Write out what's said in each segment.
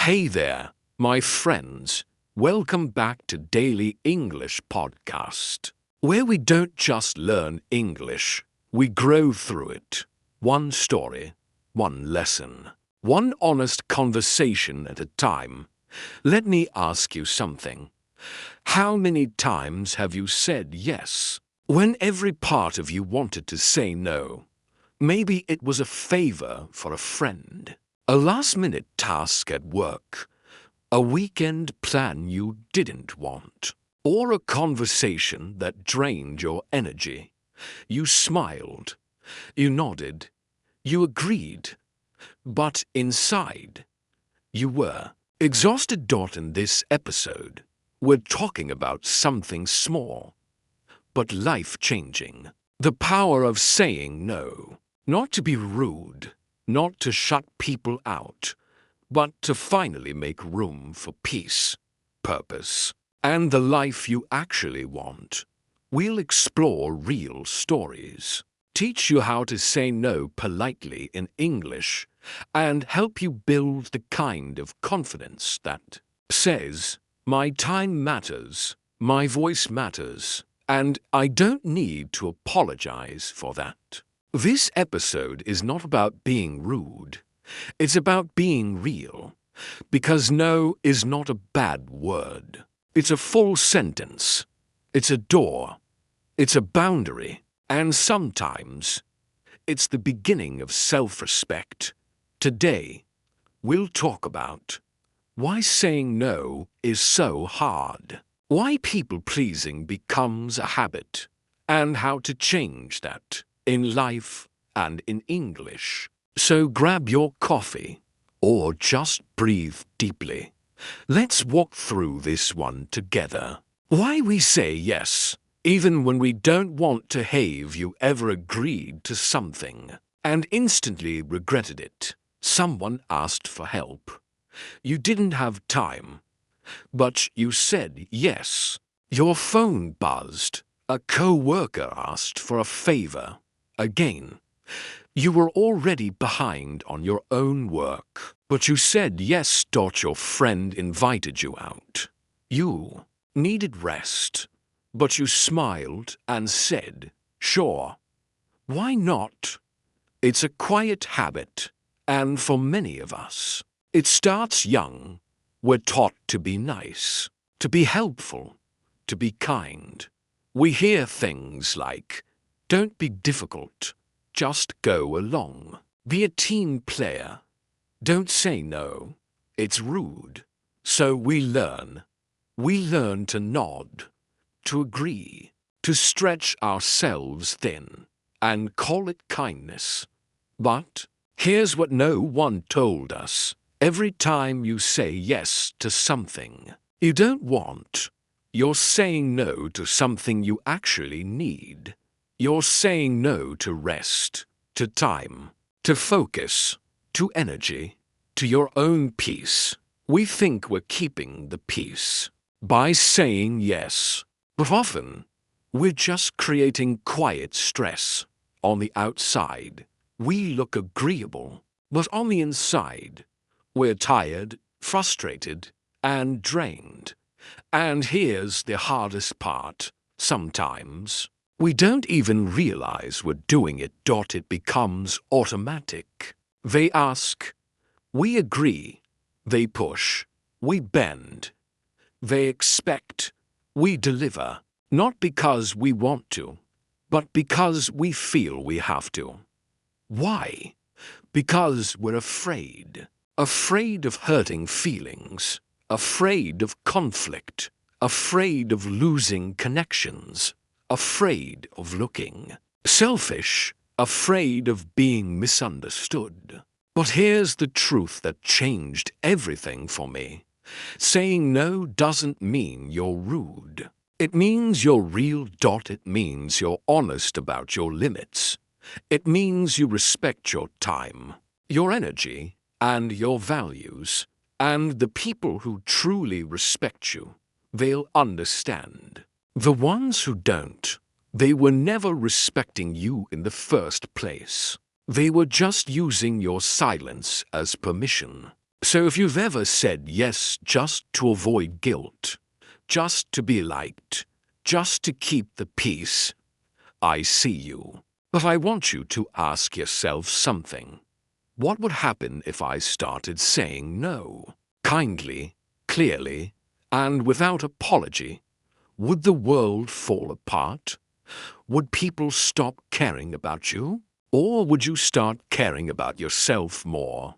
Hey there, my friends. Welcome back to Daily English Podcast, where we don't just learn English, we grow through it. One story, one lesson, one honest conversation at a time. Let me ask you something. How many times have you said yes when every part of you wanted to say no? Maybe it was a favor for a friend, a last-minute task at work, a weekend plan you didn't want, or a conversation that drained your energy. You smiled, you nodded, you agreed, but inside, you were exhausted. In this episode, we're talking about something small, but life-changing. The power of saying no. Not to be rude, not to shut people out, but to finally make room for peace, purpose, and the life you actually want. We'll explore real stories, teach you how to say no politely in English, and help you build the kind of confidence that says, "My time matters, my voice matters, and I don't need to apologize for that." This episode is not about being rude. It's about being real. Because no is not a bad word. It's a full sentence. It's a door. It's a boundary. And sometimes, it's the beginning of self-respect. Today, we'll talk about why saying no is so hard, why people-pleasing becomes a habit, and how to change that in life and in English. So grab your coffee or just breathe deeply. Let's walk through this one together. Why we say yes, even when we don't want to. Have you ever agreed to something and instantly regretted it? Someone asked for help. You didn't have time, but you said yes. Your phone buzzed. A co-worker asked for a favor. Again, you were already behind on your own work, but you said yes. Your friend invited you out. You needed rest, but you smiled and said, "Sure, why not?" It's a quiet habit, and for many of us, it starts young. We're taught to be nice, to be helpful, to be kind. We hear things like, "Don't be difficult, just go along. Be a team player. Don't say no, it's rude." So we learn. We learn to nod, to agree, to stretch ourselves thin, and call it kindness. But here's what no one told us. Every time you say yes to something you don't want, you're saying no to something you actually need. You're saying no to rest, to time, to focus, to energy, to your own peace. We think we're keeping the peace by saying yes, but often we're just creating quiet stress. On the outside, we look agreeable, but on the inside, we're tired, frustrated, and drained. And here's the hardest part. Sometimes we don't even realize we're doing it. It becomes automatic. They ask, we agree. They push, we bend. They expect, we deliver. Not because we want to, but because we feel we have to. Why? Because we're afraid. Afraid of hurting feelings. Afraid of conflict. Afraid of losing connections. Afraid of looking selfish, afraid of being misunderstood. But here's the truth that changed everything for me. Saying no doesn't mean you're rude. It means you're real. It means you're honest about your limits. It means you respect your time, your energy, and your values. And the people who truly respect you, they'll understand. The ones who don't, they were never respecting you in the first place. They were just using your silence as permission. So if you've ever said yes just to avoid guilt, just to be liked, just to keep the peace, I see you. But I want you to ask yourself something. What would happen if I started saying no? Kindly, clearly, and without apology? Would the world fall apart? Would people stop caring about you? Or would you start caring about yourself more?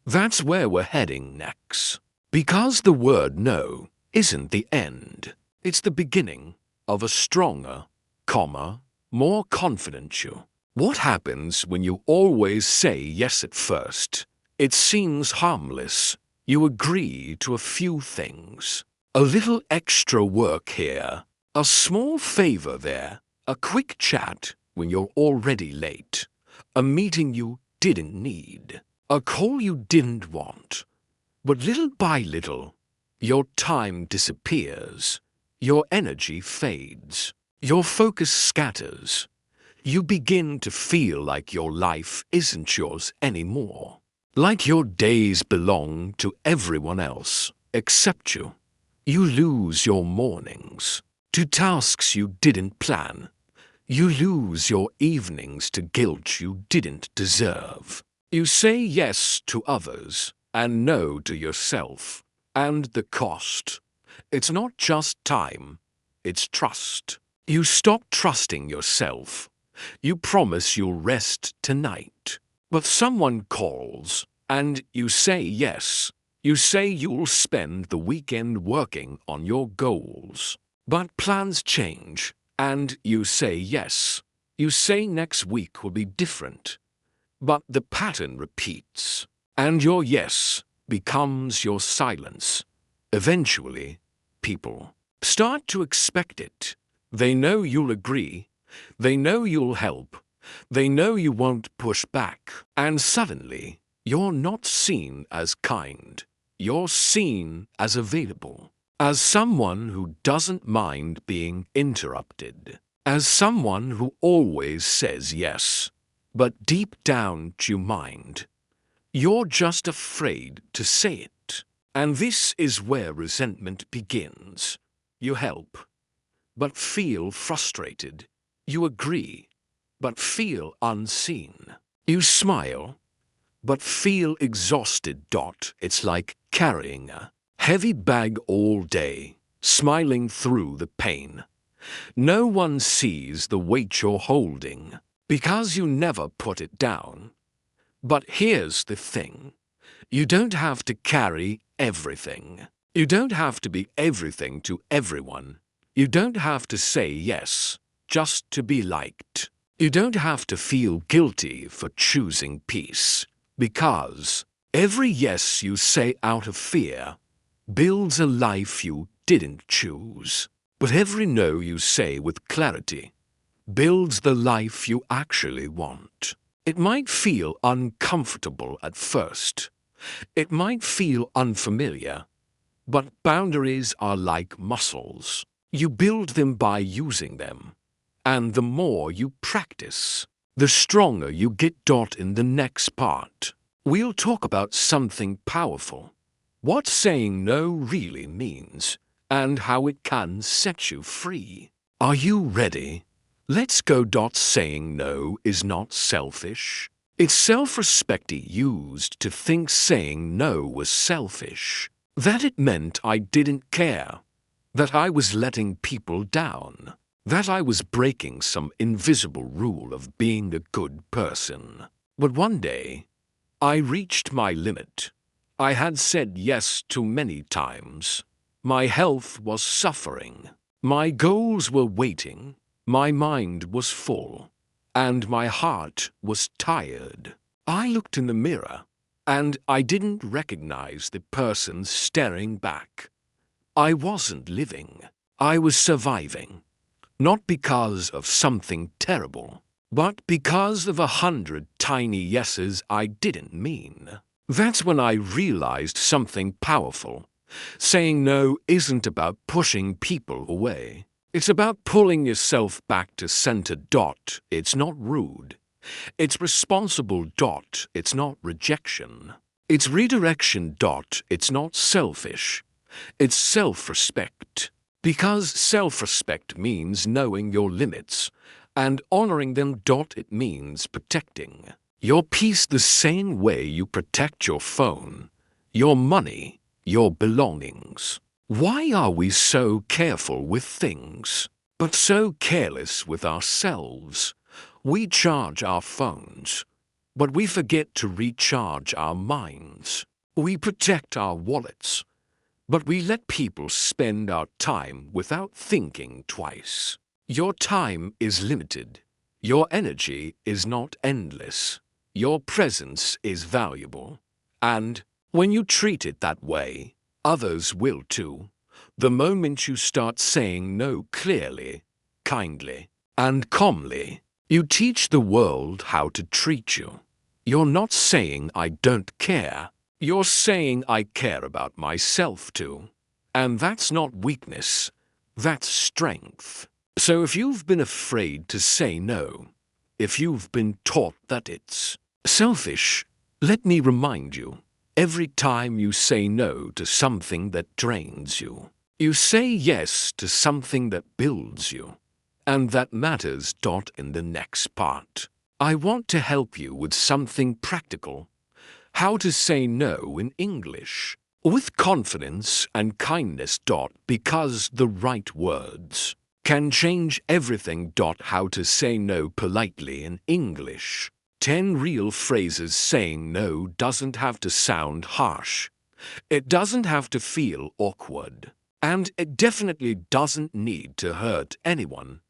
That's where we're heading next. Because the word no isn't the end. It's the beginning of a stronger, calmer, more confident you. What happens when you always say yes at first? It seems harmless. You agree to a few things. A little extra work here, a small favor there, a quick chat when you're already late, a meeting you didn't need, a call you didn't want. But little by little, your time disappears, your energy fades, your focus scatters. You begin to feel like your life isn't yours anymore, like your days belong to everyone else except you. You lose your mornings to tasks you didn't plan. You lose your evenings to guilt you didn't deserve. You say yes to others and no to yourself. And the cost? It's not just time, it's trust. You stop trusting yourself. You promise you'll rest tonight. But someone calls, and you say yes. You say you'll spend the weekend working on your goals. But plans change, and you say yes. You say next week will be different. But the pattern repeats, and your yes becomes your silence. Eventually, people start to expect it. They know you'll agree. They know you'll help. They know you won't push back. And suddenly, you're not seen as kind. You're seen as available, as someone who doesn't mind being interrupted, as someone who always says yes. But deep down you mind. You're just afraid to say it. And this is where resentment begins. You help, but feel frustrated. You agree, but feel unseen. You smile, but feel exhausted. It's like carrying a heavy bag all day, smiling through the pain. No one sees the weight you're holding because you never put it down. But here's the thing. You don't have to carry everything. You don't have to be everything to everyone. You don't have to say yes just to be liked. You don't have to feel guilty for choosing peace, because every yes you say out of fear builds a life you didn't choose. But every no you say with clarity builds the life you actually want. It might feel uncomfortable at first. It might feel unfamiliar. But boundaries are like muscles. You build them by using them. And the more you practice, the stronger you get. In the next part, we'll talk about something powerful. What saying no really means, and how it can set you free. Are you ready? Let's go. Saying no is not selfish. It's self-respect he used to think saying no was selfish. That it meant I didn't care. That I was letting people down. That I was breaking some invisible rule of being a good person. But one day, I reached my limit. I had said yes too many times. My health was suffering. My goals were waiting. My mind was full. And my heart was tired. I looked in the mirror, and I didn't recognize the person staring back. I wasn't living. I was surviving. Not because of something terrible, but because of 100 tiny yeses I didn't mean. That's when I realized something powerful. Saying no isn't about pushing people away. It's about pulling yourself back to center. It's not rude. It's responsible. It's not rejection. It's redirection. It's not selfish. It's self-respect. Because self-respect means knowing your limits, and honoring them. It means protecting your peace the same way you protect your phone, your money, your belongings. Why are we so careful with things, but so careless with ourselves? We charge our phones, but we forget to recharge our minds. We protect our wallets, but we let people spend our time without thinking twice. Your time is limited. Your energy is not endless. Your presence is valuable. And when you treat it that way, others will too. The moment you start saying no clearly, kindly, and calmly, you teach the world how to treat you. You're not saying I don't care. You're saying I care about myself too. And that's not weakness. That's strength. So if you've been afraid to say no, if you've been taught that it's selfish, let me remind you, every time you say no to something that drains you, you say yes to something that builds you. And that matters. In the next part, I want to help you with something practical. How to say no in English with confidence and kindness. Because the right words can change everything. How to say no politely in English. 10 real phrases. Saying no doesn't have to sound harsh. It doesn't have to feel awkward. And it definitely doesn't need to hurt anyone.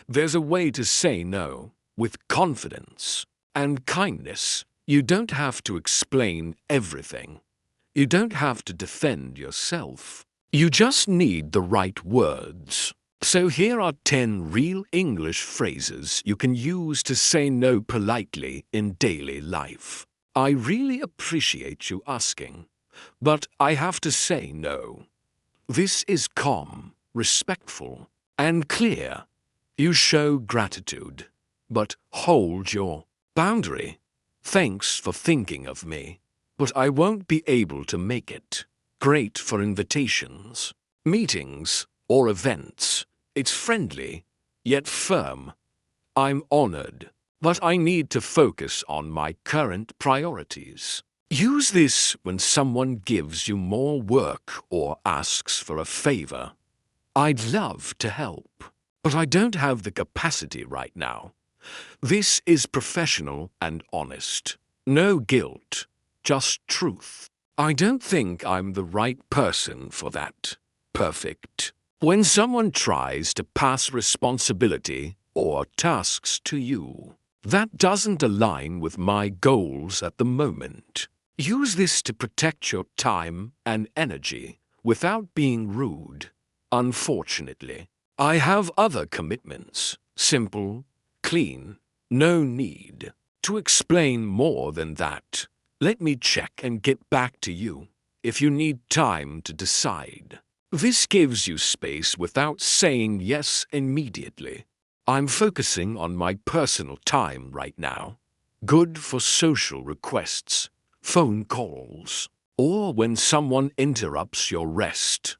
There's a way to say no with confidence and kindness. You don't have to explain everything. You don't have to defend yourself. You just need the right words. So here are 10 real English phrases you can use to say no politely in daily life. I really appreciate you asking, but I have to say no. This is calm, respectful, and clear. You show gratitude, but hold your boundary. Thanks for thinking of me, but I won't be able to make it. Great for invitations, meetings, or events. It's friendly, yet firm. I'm honored, but I need to focus on my current priorities. Use this when someone gives you more work or asks for a favor. I'd love to help, but I don't have the capacity right now. This is professional and honest. No guilt, just truth. I don't think I'm the right person for that. Perfect. When someone tries to pass responsibility or tasks to you, that doesn't align with my goals at the moment. Use this to protect your time and energy without being rude. Unfortunately, I have other commitments. Simple, clean, no need to explain more than that. Let me check and get back to you if you need time to decide. This gives you space without saying yes immediately. I'm focusing on my personal time right now. Good for social requests, phone calls, or when someone interrupts your rest.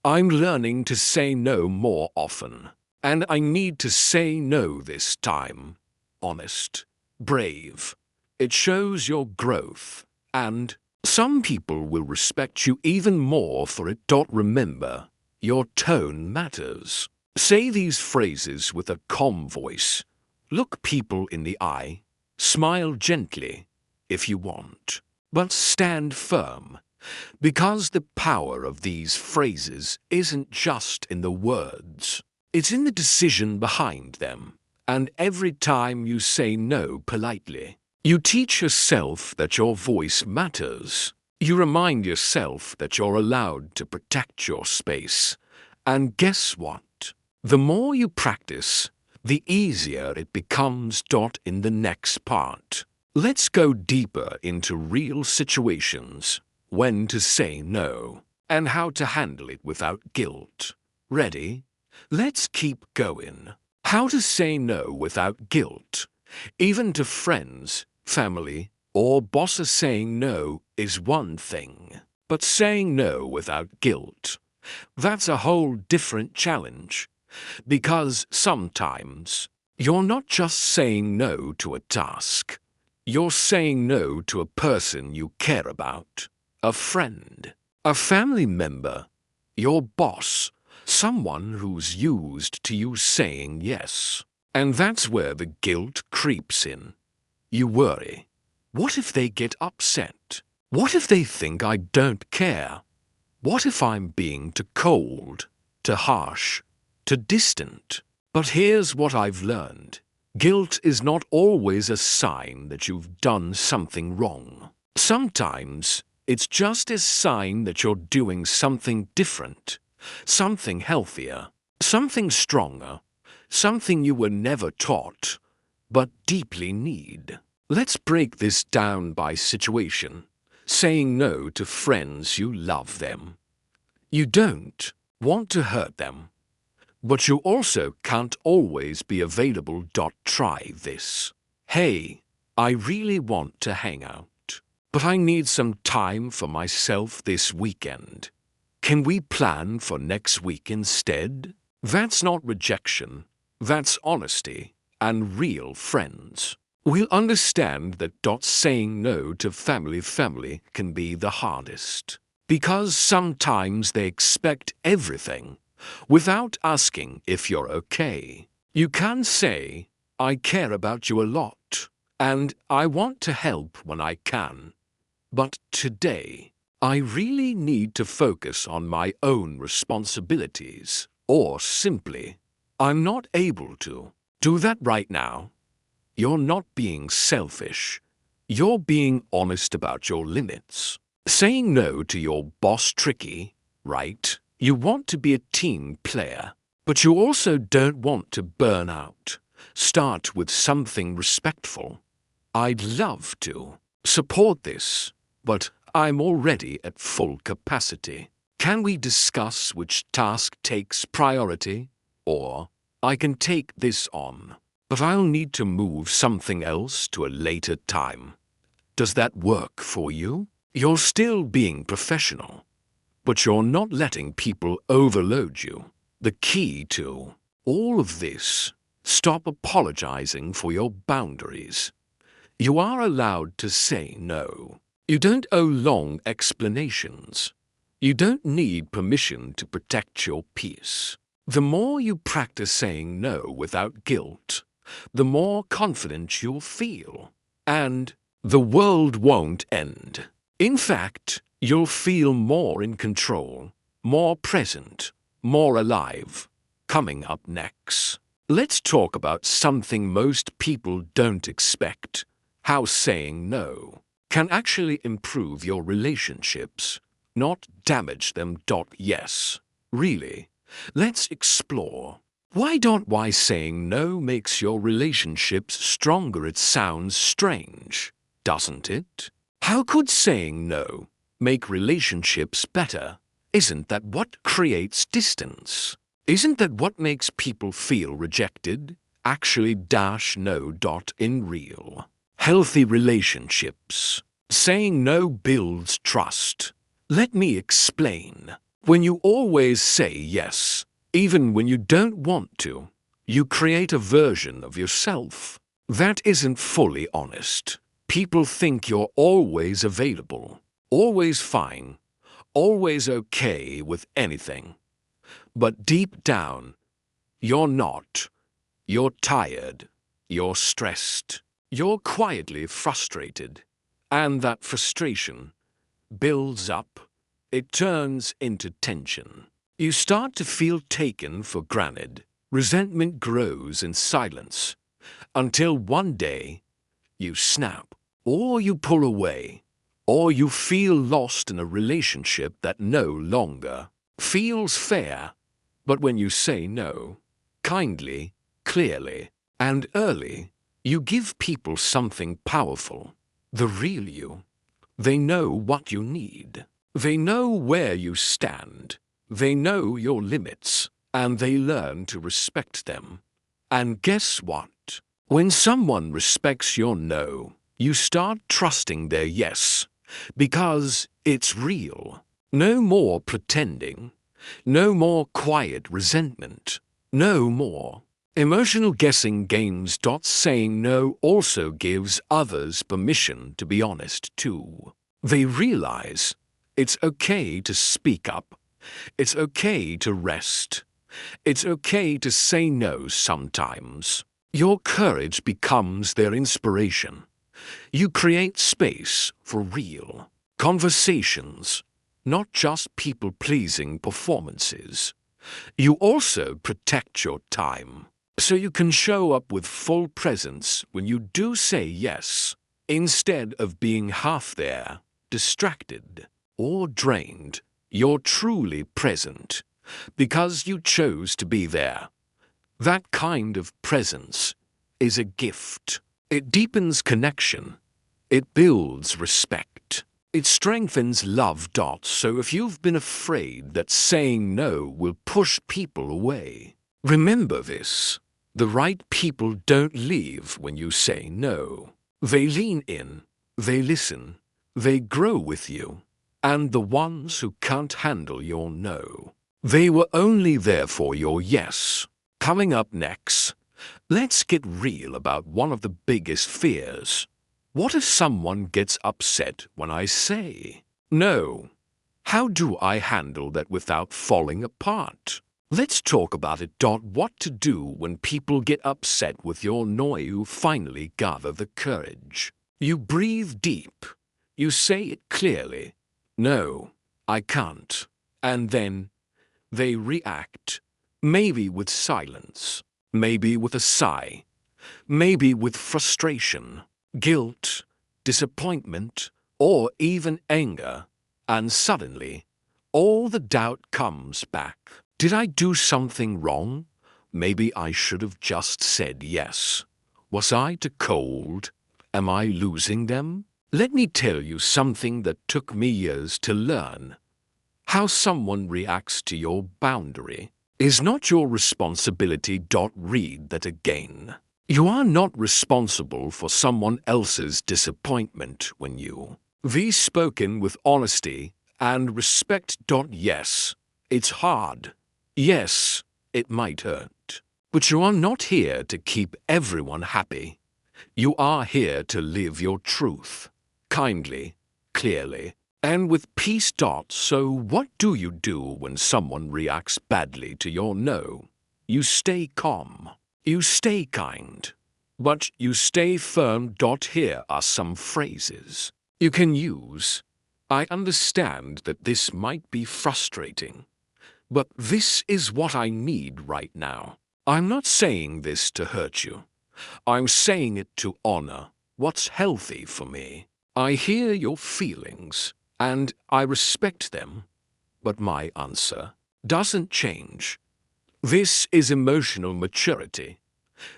I'm learning to say no more often, and I need to say no this time. Honest, brave. It shows your growth, and some people will respect you even more for it. Remember, your tone matters. Say these phrases with a calm voice. Look people in the eye. Smile gently, if you want, but stand firm. Because the power of these phrases isn't just in the words. It's in the decision behind them. And every time you say no politely, you teach yourself that your voice matters. You remind yourself that you're allowed to protect your space. And guess what? The more you practice, the easier it becomes. In the next part, let's go deeper into real situations, when to say no, and how to handle it without guilt. Ready? Let's keep going. How to say no without guilt, even to friends, family, or bosses saying no is one thing, but saying no without guilt, that's a whole different challenge. Because sometimes you're not just saying no to a task, you're saying no to a person you care about, a friend, a family member, your boss, someone who's used to you saying yes. And that's where the guilt creeps in. You worry. What if they get upset? What if they think I don't care? What if I'm being too cold, too harsh, too distant? But here's what I've learned. Guilt is not always a sign that you've done something wrong. Sometimes it's just a sign that you're doing something different, something healthier, something stronger, something you were never taught, but deeply need. Let's break this down by situation. Saying no to friends you love them. You don't want to hurt them, but you also can't always be available. Try this. Hey, I really want to hang out, but I need some time for myself this weekend. Can we plan for next week instead? That's not rejection. That's honesty and real friends. We'll understand that saying no to family can be the hardest, because sometimes they expect everything without asking if you're okay. You can say, I care about you a lot, and I want to help when I can, but today I really need to focus on my own responsibilities, or simply, I'm not able to do that right now. You're not being selfish. You're being honest about your limits. Saying no to your boss tricky, right? You want to be a team player, but you also don't want to burn out. Start with something respectful. I'd love to support this, but I'm already at full capacity. Can we discuss which task takes priority? Or, I can take this on, but I'll need to move something else to a later time. Does that work for you? You're still being professional, but you're not letting people overload you. The key to all of this, stop apologizing for your boundaries. You are allowed to say no. You don't owe long explanations. You don't need permission to protect your peace. The more you practice saying no without guilt, the more confident you'll feel. And the world won't end. In fact, you'll feel more in control, more present, more alive. Coming up next, let's talk about something most people don't expect: how saying no can actually improve your relationships, not damage them. Yes, really. Let's explore. Why saying no makes your relationships stronger? It sounds strange, doesn't it? How could saying no make relationships better? Isn't that what creates distance? Isn't that what makes people feel rejected? Actually, no. In real, healthy relationships, saying no builds trust. Let me explain. When you always say yes, even when you don't want to, you create a version of yourself that isn't fully honest. People think you're always available, always fine, always okay with anything. But deep down, you're not. You're tired. You're stressed. You're quietly frustrated. And that frustration builds up. It turns into tension. You start to feel taken for granted. Resentment grows in silence until one day you snap, or you pull away, or you feel lost in a relationship that no longer feels fair. But when you say no, kindly, clearly, and early, you give people something powerful, the real you. They know what you need. They know where you stand. They know your limits, and they learn to respect them. And guess what? When someone respects your no, You start trusting their yes because it's real. No more pretending. No more quiet resentment. No more emotional guessing games. Saying no also gives others permission to be honest too. They realize it's okay to speak up. It's okay to rest. It's okay to say no sometimes. Your courage becomes their inspiration. You create space for real conversations, not just people-pleasing performances. You also protect your time, so you can show up with full presence when you do say yes, instead of being half there, distracted, or drained. You're truly present because you chose to be there. That kind of presence is a gift. It deepens connection. It builds respect. It strengthens love. So if you've been afraid that saying no will push people away, remember this. The right people don't leave when you say no. They lean in, they listen, they grow with you. And the ones who can't handle your no, they were only there for your yes. Coming up next, let's get real about one of the biggest fears. What if someone gets upset when I say no? How do I handle that without falling apart? Let's talk about it. What to do when people get upset with your no. You finally gather the courage. You breathe deep. You say it clearly. No, I can't. And then they react. Maybe with silence. Maybe with a sigh. Maybe with frustration, guilt, disappointment, or even anger. And suddenly, all the doubt comes back. Did I do something wrong? Maybe I should have just said yes. Was I too cold? Am I losing them? Let me tell you something that took me years to learn. How someone reacts to your boundary is not your responsibility. Read that again. You are not responsible for someone else's disappointment when you be spoken with honesty and respect. Yes, it's hard. Yes, it might hurt. But you are not here to keep everyone happy. You are here to live your truth, kindly, clearly, and with peace. So what do you do when someone reacts badly to your no? You stay calm. You stay kind. But you stay firm. Here are some phrases you can use. I understand that this might be frustrating, but this is what I need right now. I'm not saying this to hurt you. I'm saying it to honor what's healthy for me. I hear your feelings, and I respect them, but my answer doesn't change. This is emotional maturity.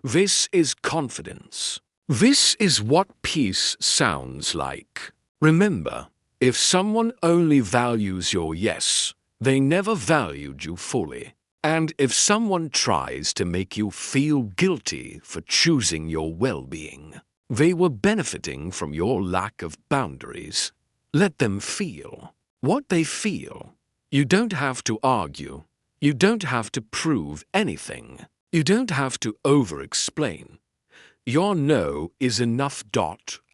This is confidence. This is what peace sounds like. Remember, if someone only values your yes, they never valued you fully. And if someone tries to make you feel guilty for choosing your well-being, they were benefiting from your lack of boundaries. Let them feel what they feel. You don't have to argue. You don't have to prove anything. You don't have to over-explain. Your no is enough.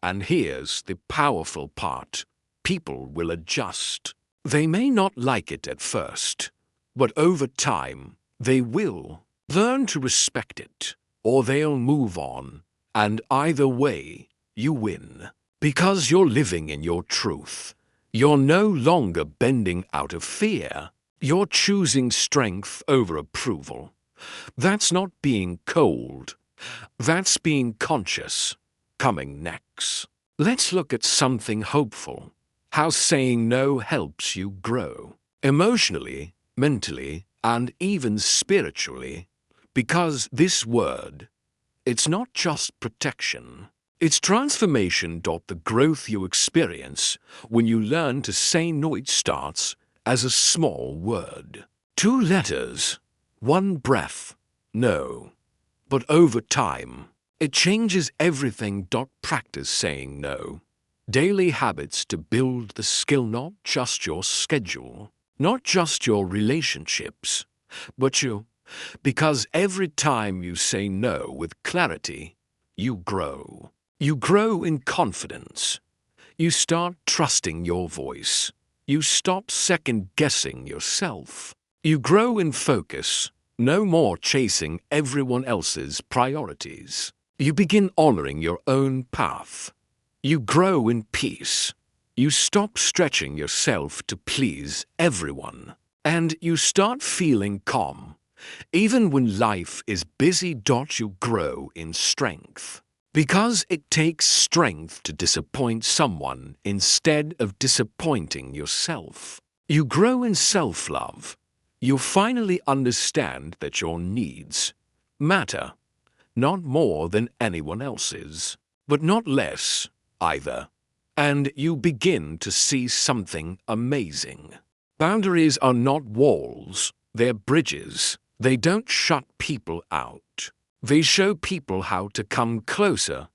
And here's the powerful part. People will adjust. They may not like it at first, but over time, they will learn to respect it, or they'll move on. And either way, you win. Because you're living in your truth. You're no longer bending out of fear. You're choosing strength over approval. That's not being cold. That's being conscious. Coming next, let's look at something hopeful. How saying no helps you grow. Emotionally, mentally, and even spiritually. Because this word, it's not just protection. It's transformation. The growth you experience when you learn to say no. It starts as a small word. 2 letters, 1 breath, no. But over time, It changes everything. Practice saying no. Daily habits to build the skill, not just your schedule, not just your relationships, but you. Because every time you say no with clarity, you grow. You grow in confidence. You start trusting your voice. You stop second-guessing yourself. You grow in focus, no more chasing everyone else's priorities. You begin honoring your own path. You grow in peace. You stop stretching yourself to please everyone. And you start feeling calm. Even when life is busy. You grow in strength. Because it takes strength to disappoint someone instead of disappointing yourself. You grow in self-love. You finally understand that your needs matter, not more than anyone else's, but not less either. And you begin to see something amazing. Boundaries are not walls, they're bridges. They don't shut people out. They show people how to come closer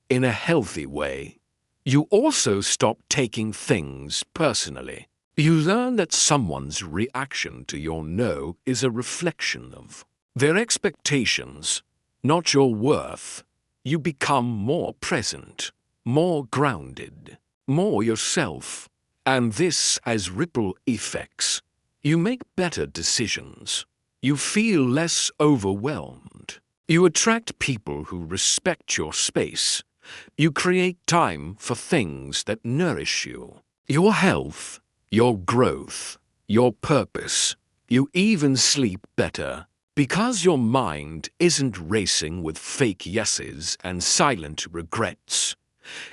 in a healthy way. You also stop taking things personally. You learn that someone's reaction to your no is a reflection of their expectations, not your worth. You become more present, more grounded, more yourself. And this has ripple effects. You make better decisions. You feel less overwhelmed. You attract people who respect your space. You create time for things that nourish you. Your health, your growth, your purpose. You even sleep better because your mind isn't racing with fake yeses and silent regrets.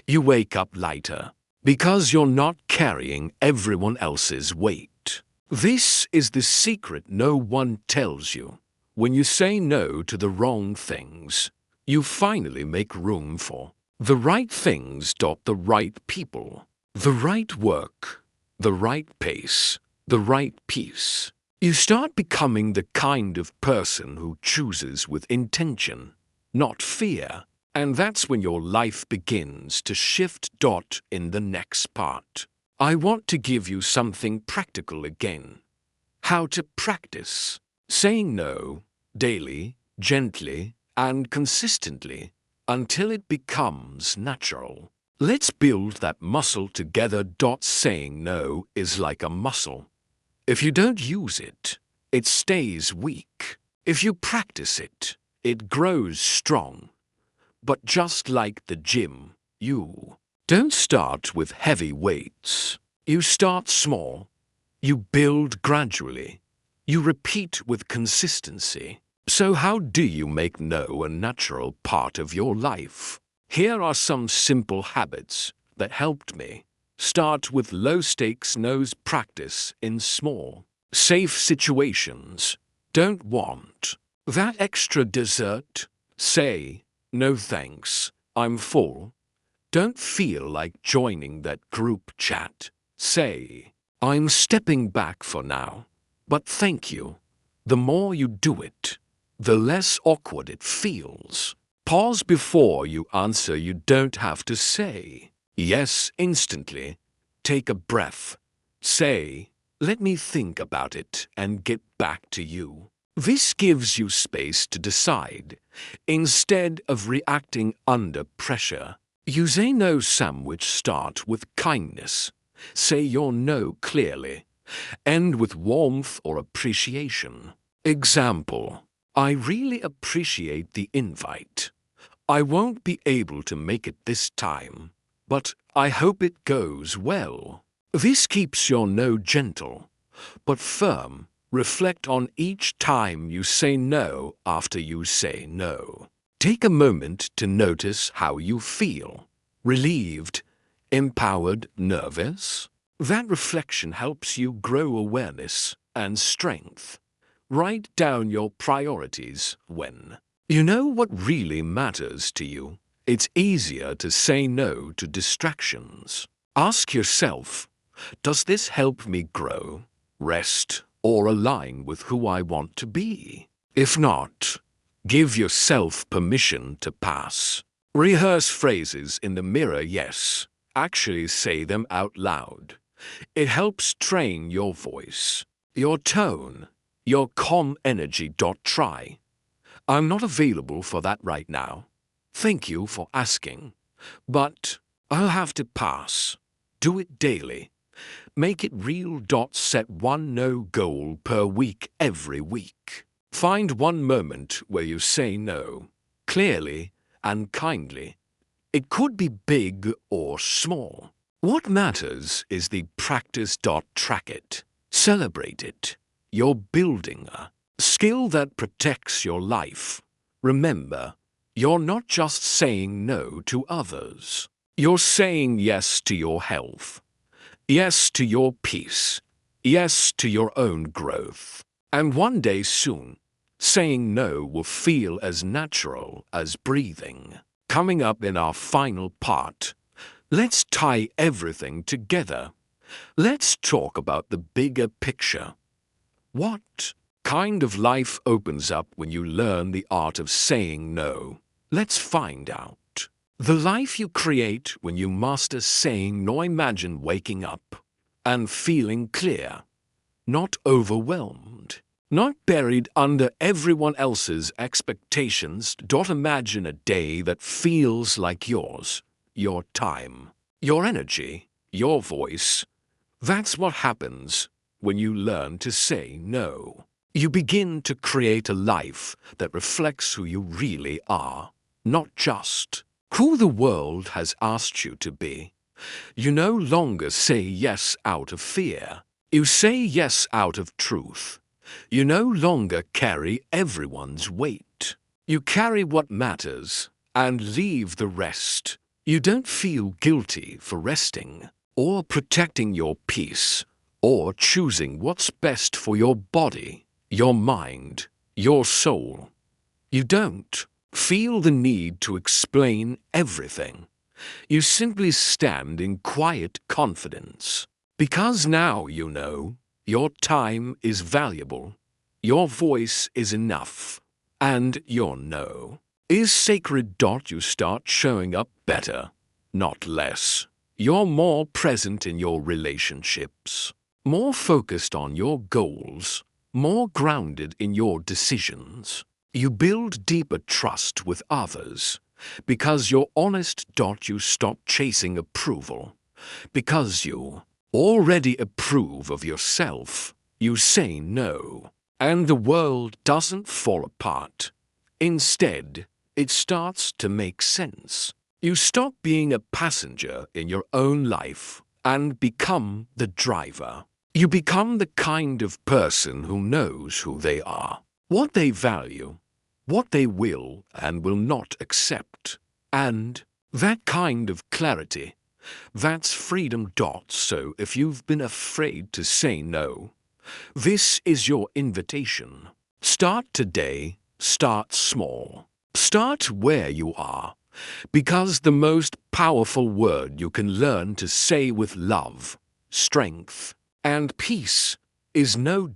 You wake up lighter because you're not carrying everyone else's weight. This is the secret no one tells you. When you say no to the wrong things, you finally make room for the right things. The right people, the right work, the right pace, the right peace. You start becoming the kind of person who chooses with intention, not fear. And that's when your life begins to shift. In the next part, I want to give you something practical again. How to practice saying no daily, gently, and consistently until it becomes natural. Let's build that muscle together. Saying no is like a muscle. If you don't use it, it stays weak. If you practice it, it grows strong. But just like the gym, you don't start with heavy weights. You start small. You build gradually. You repeat with consistency. So how do you make no a natural part of your life? Here are some simple habits that helped me. Start with low-stakes no's. Practice in small, safe situations. Don't want that extra dessert. Say, no thanks, I'm full. Don't feel like joining that group chat. Say, I'm stepping back for now, but thank you. The more you do it, the less awkward it feels. Pause before you answer. You don't have to say yes instantly. Take a breath. Say, let me think about it and get back to you. This gives you space to decide, instead of reacting under pressure. Use a no sandwich. Start with kindness. Say your no clearly. End with warmth or appreciation. Example, I really appreciate the invite. I won't be able to make it this time, but I hope it goes well. This keeps your no gentle, but firm. Reflect on each time you say no after you say no. Take a moment to notice how you feel. Relieved, empowered, nervous? That reflection helps you grow awareness and strength. Write down your priorities when you know what really matters to you. It's easier to say no to distractions. Ask yourself, does this help me grow, rest, or align with who I want to be? If not, Give yourself permission to pass. Rehearse phrases in the mirror, yes. Actually say them out loud. It helps train your voice, your tone, your calm energy. Try. I'm not available for that right now. Thank you for asking, but I'll have to pass. Do it daily. Make it real. Set one no goal per week every week. Find one moment where you say no, clearly and kindly. It could be big or small. What matters is the practice. Track it. Celebrate it. You're building a skill that protects your life. Remember, you're not just saying no to others. You're saying yes to your health. Yes to your peace. Yes to your own growth. And one day soon, saying no will feel as natural as breathing. Coming up in our final part, let's tie everything together. Let's talk about the bigger picture. What kind of life opens up when you learn the art of saying no? Let's find out. The life you create when you master saying no. Imagine waking up and feeling clear, not overwhelmed, not buried under everyone else's expectations. Imagine a day that feels like yours, your time, your energy, your voice. That's what happens when you learn to say no. You begin to create a life that reflects who you really are, not just who the world has asked you to be. You no longer say yes out of fear. You say yes out of truth. You no longer carry everyone's weight. You carry what matters and leave the rest. You don't feel guilty for resting, or protecting your peace, or choosing what's best for your body, your mind, your soul. You don't feel the need to explain everything. You simply stand in quiet confidence. Because now you know your time is valuable, your voice is enough, and your no is sacred. You start showing up better, not less. You're more present in your relationships, more focused on your goals, more grounded in your decisions. You build deeper trust with others because you're honest. You stop chasing approval because you already approve of yourself. You say no, and the world doesn't fall apart. Instead, it starts to make sense. You stop being a passenger in your own life and become the driver. You become the kind of person who knows who they are, what they value, what they will and will not accept. And that kind of clarity, that's freedom. So if you've been afraid to say no, this is your invitation. Start today. Start small. Start where you are, because the most powerful word you can learn to say with love, strength, and peace is no.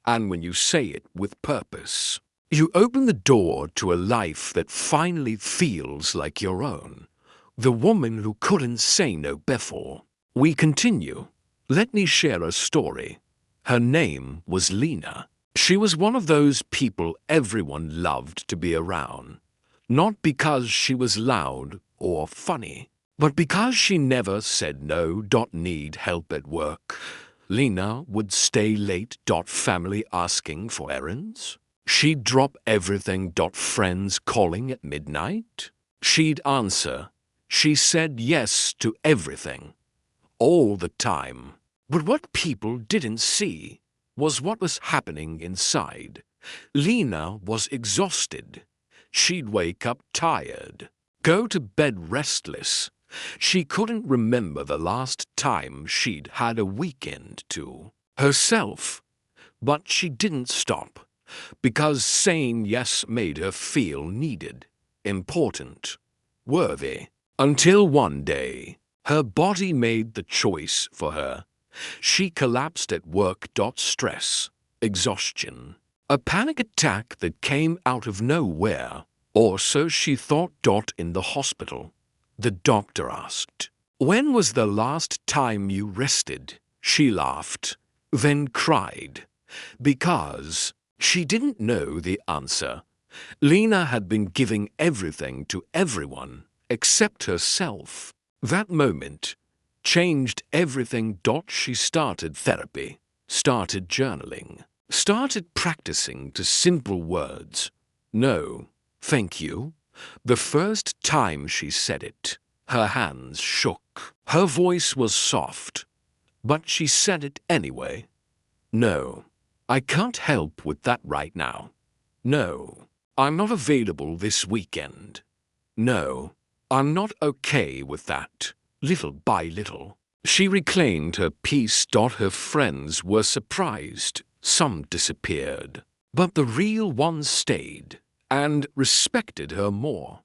And when you say it with purpose, you open the door to a life that finally feels like your own. The woman who couldn't say no before. We continue. Let me share a story. Her name was Lena. She was one of those people everyone loved to be around. Not because she was loud or funny, but because she never said no. Need help at work. Lena would stay late. Family asking for errands. She'd drop everything. Friends calling at midnight. She'd answer. She said yes to everything, all the time. But what people didn't see was what was happening inside. Lena was exhausted. She'd wake up tired, go to bed restless. She couldn't remember the last time she'd had a weekend to herself. But she didn't stop, because saying yes made her feel needed, important, worthy. Until one day, her body made the choice for her. She collapsed at work. Stress, exhaustion, A panic attack that came out of nowhere, or so she thought. In the hospital, the doctor asked, "When was the last time you rested?" She laughed, then cried, because she didn't know the answer. Lena had been giving everything to everyone except herself. That moment changed everything. She started therapy, started journaling, started practicing to simple words. No, thank you. The first time she said it, her hands shook. Her voice was soft, but she said it anyway. No, I can't help with that right now. No, I'm not available this weekend. No, I'm not okay with that. Little by little, she reclaimed her peace. Her friends were surprised. Some disappeared, but the real ones stayed and respected her more.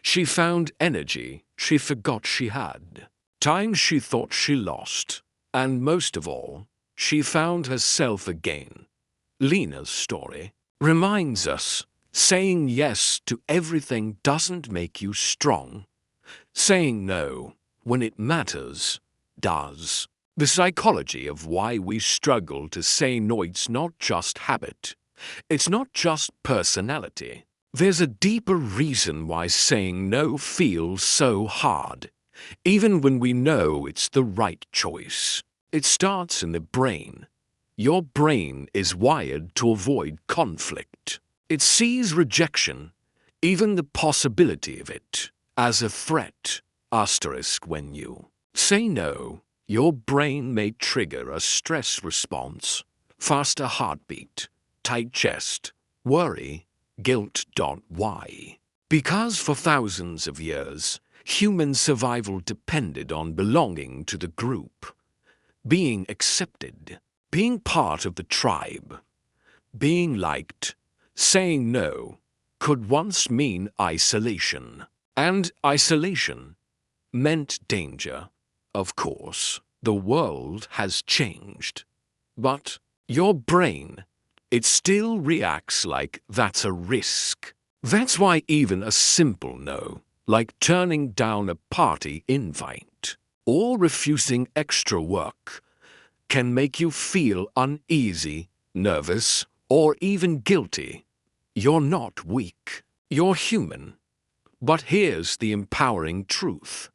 She found energy she forgot she had, time she thought she lost, and most of all, she found herself again. Lena's story reminds us saying yes to everything doesn't make you strong. Saying no when it matters does. The psychology of why we struggle to say no, it's not just habit. It's not just personality. There's a deeper reason why saying no feels so hard, even when we know it's the right choice. It starts in the brain. Your brain is wired to avoid conflict. It sees rejection, even the possibility of it, as a threat. When you say no, your brain may trigger a stress response, faster heartbeat, tight chest, worry, guilt. Why? Because for thousands of years, human survival depended on belonging to the group, being accepted, being part of the tribe, being liked. Saying no could once mean isolation, and isolation meant danger. Of course, the world has changed, but your brain, it still reacts like that's a risk. That's why even a simple no, like turning down a party invite or refusing extra work, can make you feel uneasy, nervous, or even guilty. You're not weak. You're human. But here's the empowering truth.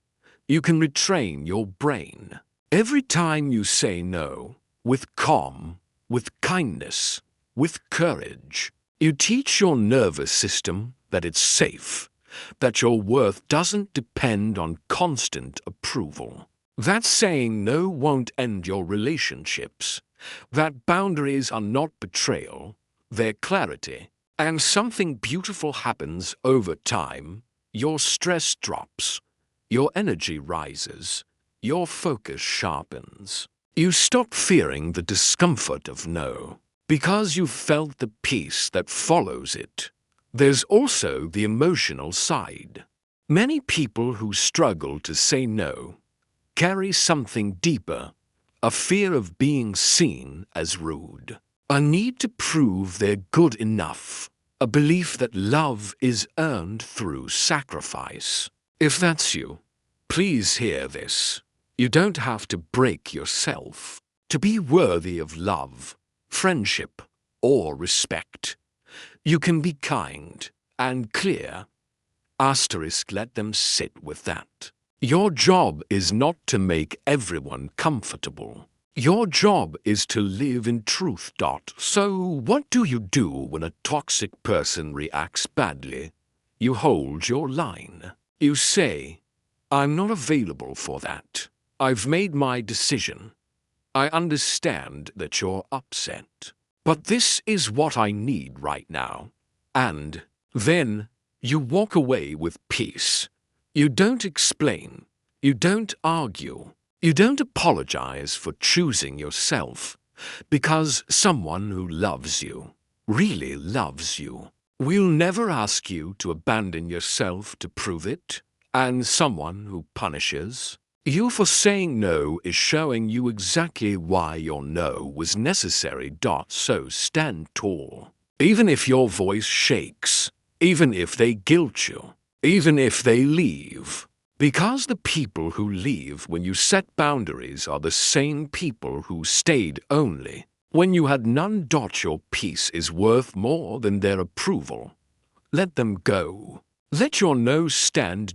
You can retrain your brain. Every time you say no, with calm, with kindness, with courage, you teach your nervous system that it's safe, that your worth doesn't depend on constant approval. That saying no won't end your relationships. That boundaries are not betrayal, they're clarity. And something beautiful happens over time. Your stress drops, your energy rises, your focus sharpens. You stop fearing the discomfort of no, because you've felt the peace that follows it. There's also the emotional side. Many people who struggle to say no carry something deeper, a fear of being seen as rude, a need to prove they're good enough, a belief that love is earned through sacrifice. If that's you, please hear this. You don't have to break yourself to be worthy of love, friendship, or respect. You can be kind and clear. Let them sit with that. Your job is not to make everyone comfortable. Your job is to live in truth. So what do you do when a toxic person reacts badly? You hold your line. You say, "I'm not available for that. I've made my decision. I understand that you're upset, but this is what I need right now." And then you walk away with peace. You don't explain. You don't argue. You don't apologize for choosing yourself, because someone who loves you, really loves you, will never ask you to abandon yourself to prove it. And someone who punishes you for saying no is showing you exactly why your no was necessary. So stand tall. Even if your voice shakes, even if they guilt you, even if they leave. Because the people who leave when you set boundaries are the same people who stayed only when you had none. Your peace is worth more than their approval. Let them go. Let your no stand.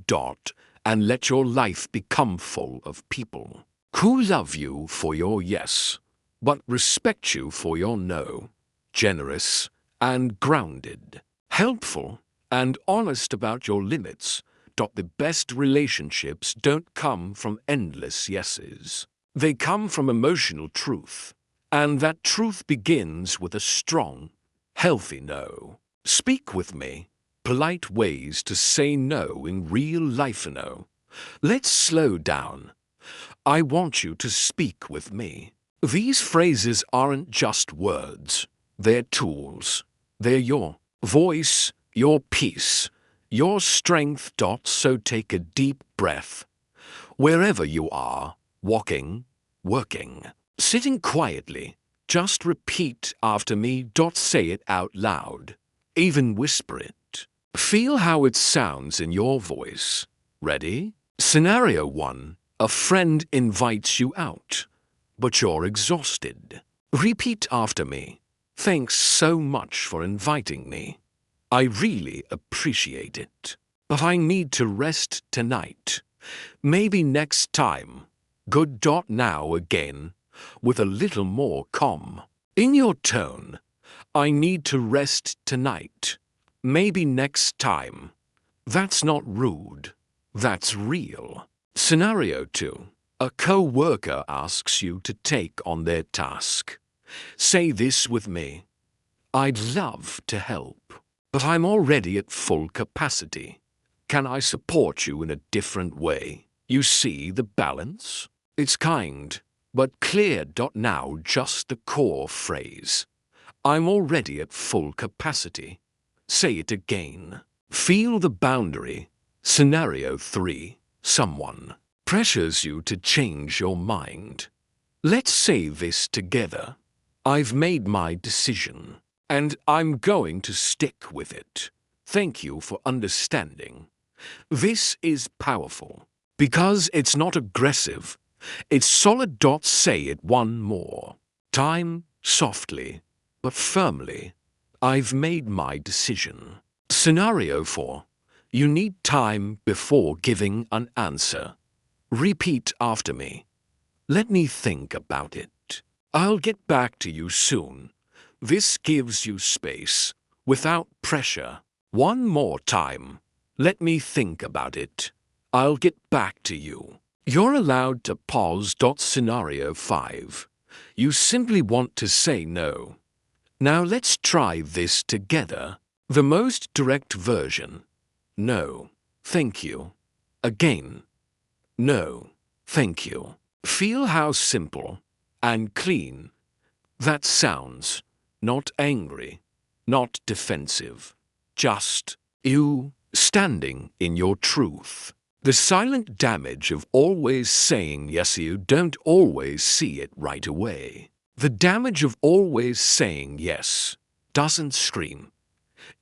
And let your life become full of people who love you for your yes, but respect you for your no. Generous and grounded, helpful and honest about your limits. The best relationships don't come from endless yeses. They come from emotional truth, and that truth begins with a strong, healthy no. Speak with me. Polite ways to say no in real life. No. Let's slow down. I want you to speak with me. These phrases aren't just words. They're tools. They're your voice, your peace, your strength. So take a deep breath. Wherever you are, walking, working, sitting quietly, just repeat after me. Say it out loud. Even whisper it. Feel how it sounds in your voice. Ready? Scenario 1. A friend invites you out, but you're exhausted. Repeat after me. Thanks so much for inviting me. I really appreciate it. But I need to rest tonight. Maybe next time. Good. Now again, with a little more calm in your tone. I need to rest tonight. Maybe next time. That's not rude. That's real. Scenario 2. A co-worker asks you to take on their task. Say this with me. I'd love to help, but I'm already at full capacity. Can I support you in a different way? You see the balance? It's kind, but clear. Now just the core phrase. I'm already at full capacity. Say it again. Feel the boundary. Scenario 3. Someone pressures you to change your mind. Let's say this together. I've made my decision, and I'm going to stick with it. Thank you for understanding. This is powerful, because it's not aggressive. It's solid. Say it one more time, softly, but firmly. I've made my decision. Scenario 4. You need time before giving an answer. Repeat after me. Let me think about it. I'll get back to you soon. This gives you space, without pressure. One more time. Let me think about it. I'll get back to you. You're allowed to pause. Scenario 5. You simply want to say no. Now let's try this together. The most direct version. No, thank you. Again. No, thank you. Feel how simple and clean that sounds. Not angry, not defensive. Just you standing in your truth. The silent damage of always saying yes. You don't always see it right away. The damage of always saying yes doesn't scream.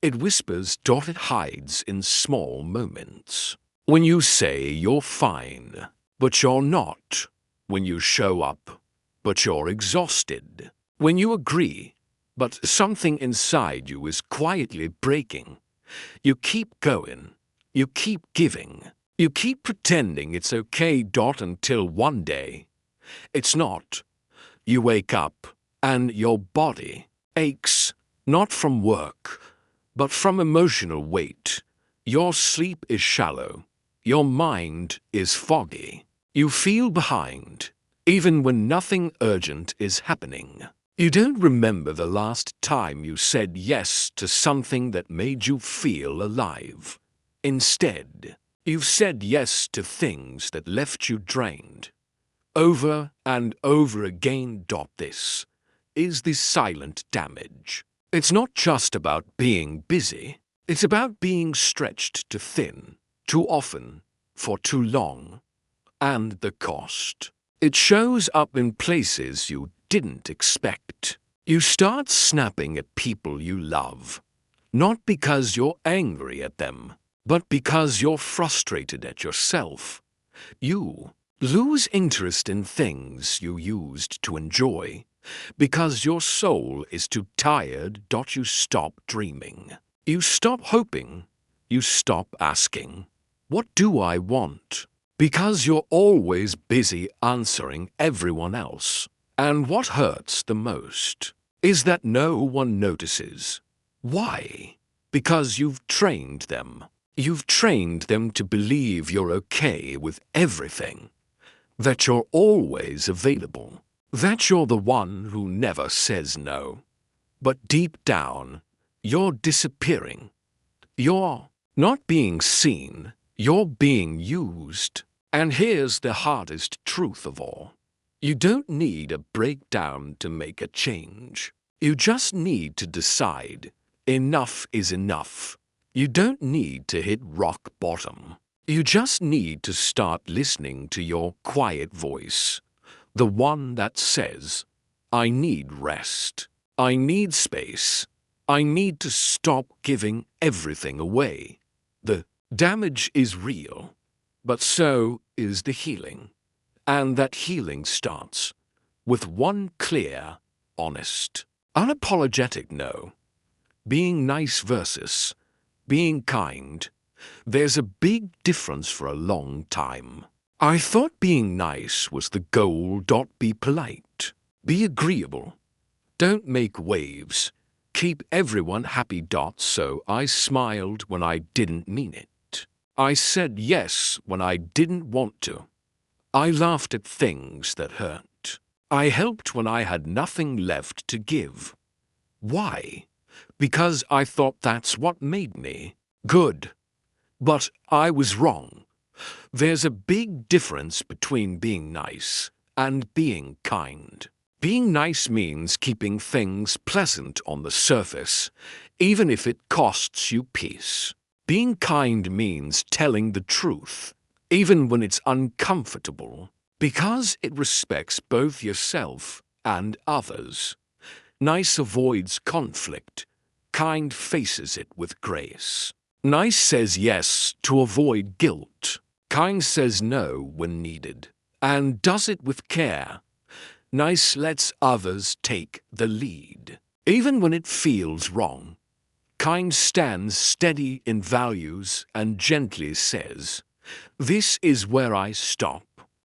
It whispers. It hides in small moments. When you say you're fine, but you're not. When you show up, but you're exhausted. When you agree, but something inside you is quietly breaking. You keep going. You keep giving. You keep pretending it's okay. Until one day, it's not. You wake up, and your body aches, not from work, but from emotional weight. Your sleep is shallow. Your mind is foggy. You feel behind, even when nothing urgent is happening. You don't remember the last time you said yes to something that made you feel alive. Instead, you've said yes to things that left you drained. Over and over again. This is the silent damage. It's not just about being busy. It's about being stretched too thin, too often, for too long. And the cost. It shows up in places you didn't expect. You start snapping at people you love, not because you're angry at them, but because you're frustrated at yourself. You lose interest in things you used to enjoy because your soul is too tired. You stop dreaming. You stop hoping. You stop asking, "What do I want?" Because you're always busy answering everyone else. And what hurts the most is that no one notices. Why? Because you've trained them. You've trained them to believe you're okay with everything, that you're always available, that you're the one who never says no. But deep down, you're disappearing. You're not being seen, you're being used. And here's the hardest truth of all. You don't need a breakdown to make a change. You just need to decide enough is enough. You don't need to hit rock bottom. You just need to start listening to your quiet voice, the one that says, "I need rest. I need space. I need to stop giving everything away." The damage is real, but so is the healing. And that healing starts with one clear, honest, unapologetic no. Being nice versus being kind. There's a big difference for a long time. I thought being nice was the goal. Be polite. Be agreeable. Don't make waves. Keep everyone happy. So I smiled when I didn't mean it. I said yes when I didn't want to. I laughed at things that hurt. I helped when I had nothing left to give. Why? Because I thought that's what made me good. But I was wrong. There's a big difference between being nice and being kind. Being nice means keeping things pleasant on the surface, even if it costs you peace. Being kind means telling the truth, even when it's uncomfortable, because it respects both yourself and others. Nice avoids conflict. Kind faces it with grace. Nice says yes to avoid guilt. Kind says no when needed, and does it with care. Nice lets others take the lead, even when it feels wrong. Kind stands steady in values and gently says, "This is where I stop."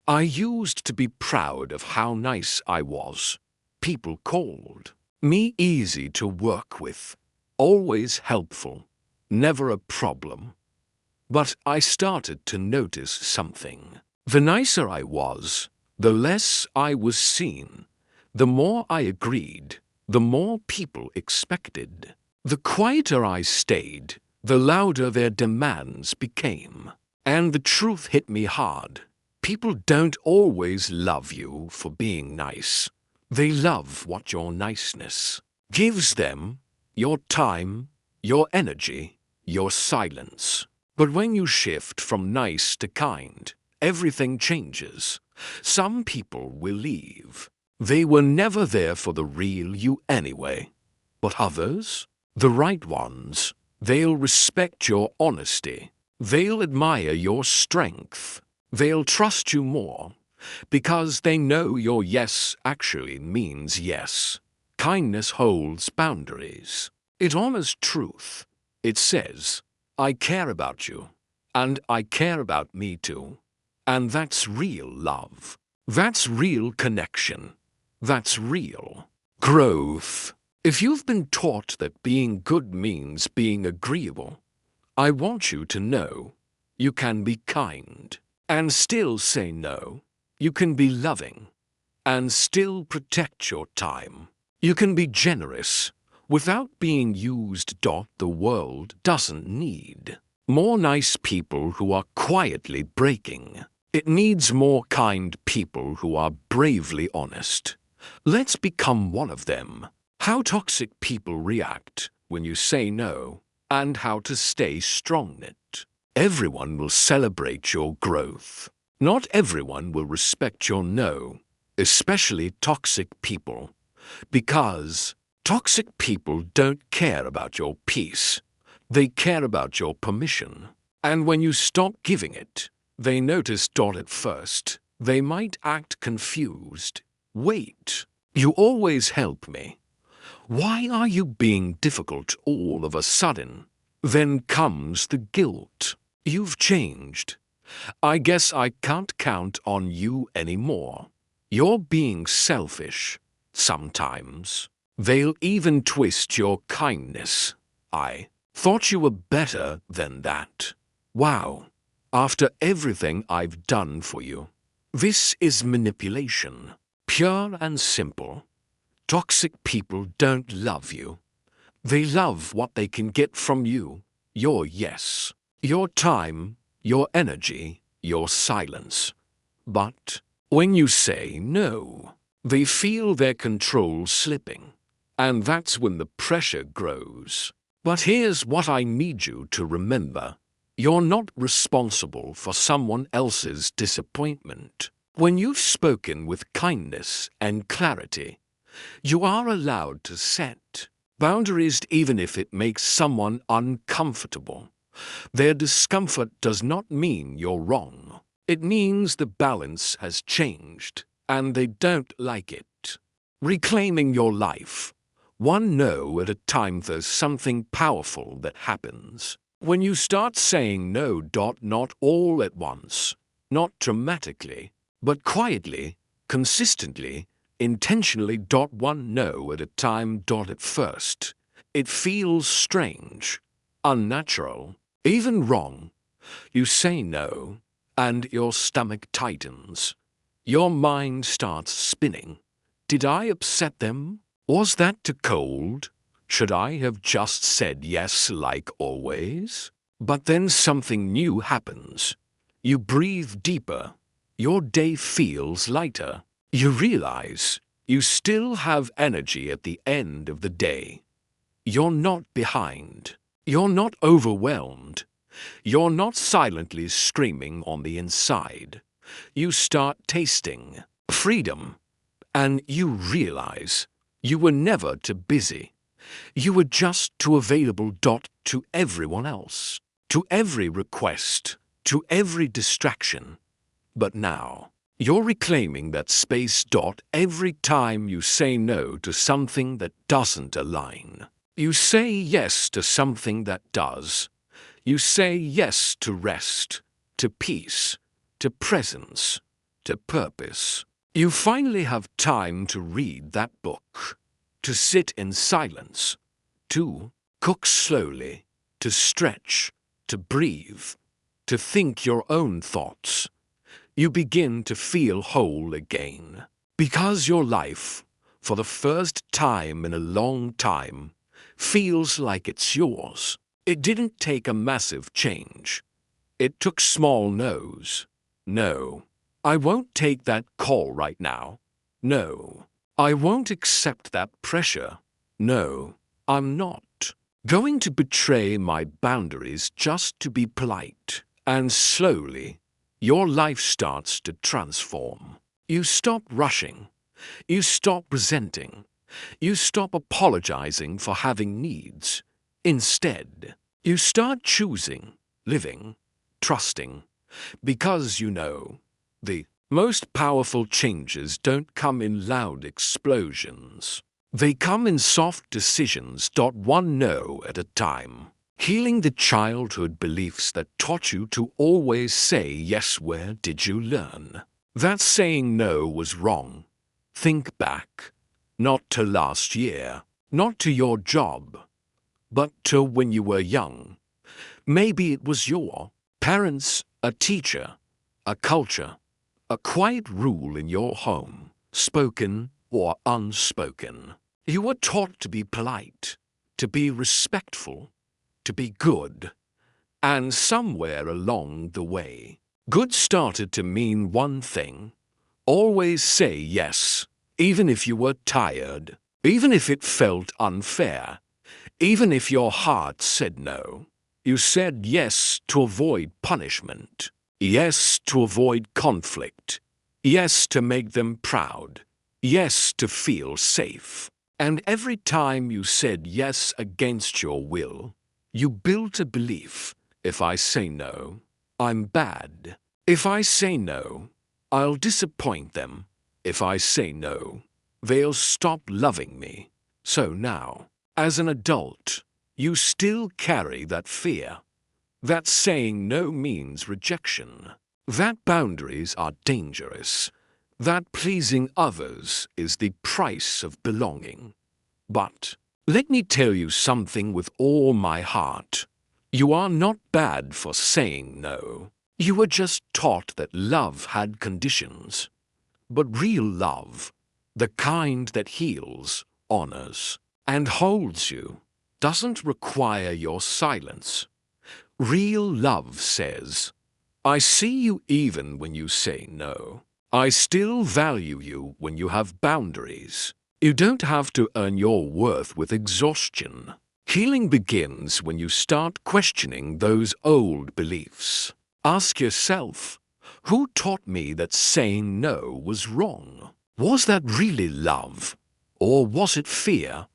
I used to be proud of how nice I was. People called me easy to work with, always helpful, never a problem. But I started to notice something. The nicer I was, the less I was seen. The more I agreed, the more people expected. The quieter I stayed, the louder their demands became. And the truth hit me hard. People don't always love you for being nice. They love what your niceness gives them: your time, your energy, your silence. But when you shift from nice to kind, everything changes. Some people will leave. They were never there for the real you anyway. But others, the right ones, they'll respect your honesty. They'll admire your strength. They'll trust you more, because they know your yes actually means yes. Kindness holds boundaries. It honors truth. It says, "I care about you, and I care about me too." And that's real love. That's real connection. That's real growth. If you've been taught that being good means being agreeable, I want you to know you can be kind and still say no. You can be loving and still protect your time. You can be generous without being used. The world doesn't need more nice people who are quietly breaking. It needs more kind people who are bravely honest. Let's become one of them. How toxic people react when you say no, and how to stay strong in it. Everyone will celebrate your growth. Not everyone will respect your no, especially toxic people. Because toxic people don't care about your peace. They care about your permission. And when you stop giving it, they notice. At first, they might act confused. Wait, you always help me. Why are you being difficult all of a sudden? Then comes the guilt. You've changed. I guess I can't count on you anymore. You're being selfish. Sometimes. They'll even twist your kindness. I thought you were better than that. Wow. After everything I've done for you. This is manipulation. Pure and simple. Toxic people don't love you. They love what they can get from you. Your yes. Your time. Your energy. Your silence. But when you say no, they feel their control slipping. And that's when the pressure grows. But here's what I need you to remember. You're not responsible for someone else's disappointment. When you've spoken with kindness and clarity, you are allowed to set boundaries even if it makes someone uncomfortable. Their discomfort does not mean you're wrong. It means the balance has changed, and they don't like it. Reclaiming your life. One no at a time. There's something powerful that happens. When you start saying no. Not all at once, not dramatically, but quietly, consistently, intentionally. One no at a time. At first, it feels strange, unnatural, even wrong. You say no, and your stomach tightens. Your mind starts spinning. Did I upset them? Was that too cold? Should I have just said yes like always? But then something new happens. You breathe deeper. Your day feels lighter. You realize you still have energy at the end of the day. You're not behind. You're not overwhelmed. You're not silently screaming on the inside. You start tasting freedom, and you realize you were never too busy. You were just too available. To everyone else, to every request, to every distraction. But now, you're reclaiming that space. Every time you say no to something that doesn't align, you say yes to something that does. You say yes to rest, to peace, to presence, to purpose. You finally have time to read that book, to sit in silence, to cook slowly, to stretch, to breathe, to think your own thoughts. You begin to feel whole again, because your life, for the first time in a long time, feels like it's yours. It didn't take a massive change. It took small no's. No, I won't take that call right now. No, I won't accept that pressure. No, I'm not going to betray my boundaries just to be polite. And slowly, your life starts to transform. You stop rushing. You stop resenting. You stop apologizing for having needs. Instead, you start choosing, living, trusting, because you know the most powerful changes don't come in loud explosions. They come in soft decisions. One no at a time. Healing the childhood beliefs that taught you to always say yes. Where did you learn that saying no was wrong? Think back, not to last year, not to your job, but to when you were young. Maybe it was your parents, a teacher, a culture, a quiet rule in your home, spoken or unspoken. You were taught to be polite, to be respectful, to be good. And somewhere along the way, good started to mean one thing. Always say yes, even if you were tired, even if it felt unfair, even if your heart said no. You said yes to avoid punishment, yes to avoid conflict, yes to make them proud, yes to feel safe. And every time you said yes against your will, you built a belief: if I say no, I'm bad. If I say no, I'll disappoint them. If I say no, they'll stop loving me. So now, as an adult, you still carry that fear. That saying no means rejection. That boundaries are dangerous. That pleasing others is the price of belonging. But let me tell you something with all my heart. You are not bad for saying no. You were just taught that love had conditions. But real love, the kind that heals, honors, and holds you, doesn't require your silence. Real love says, I see you even when you say no. I still value you when you have boundaries. You don't have to earn your worth with exhaustion. Healing begins when you start questioning those old beliefs. Ask yourself, who taught me that saying no was wrong? Was that really love? Or was it fear?